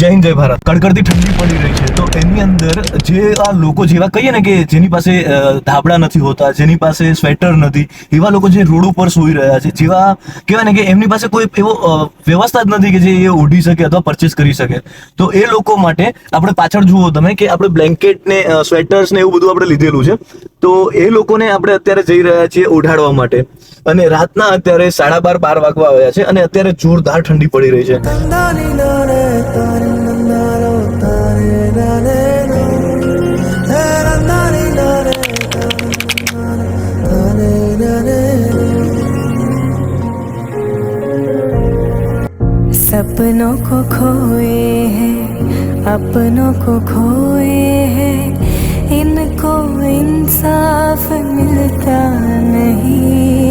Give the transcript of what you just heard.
જય હિન્દ જય ભારત. કડકડતી ઠંડી પડી રહી છે, તો એની અંદર જે આ લોકો જેવા કહીએ ને કે જેની પાસે ધાબળા નથી હોતા, જેની પાસે સ્વેટર નથી, એવા લોકો જે રોડ ઉપર સૂઈ રહ્યા છે, જેવા કહેવાય ને કે એમની પાસે કોઈ એવો વ્યવસ્થા જ નથી કે જે એ ઓઢી શકે અથવા પરચેસ કરી શકે, તો એ લોકો માટે આપણે પાછળ જુઓ તમે કે આપણે બ્લેન્કેટ ને સ્વેટર્સ ને એવું બધું આપણે લીધેલું છે, તો એ લોકોને આપણે અત્યારે જઈ રહ્યા છીએ ઓઢાડવા માટે. અને રાતના અત્યારે 12:30 વાગવા આવ્યા છે અને અત્યારે જોરદાર ઠંડી પડી રહી છે. सपनों को खोए हैं, अपनों को खोए हैं, इनको इंसाफ मिलता नहीं.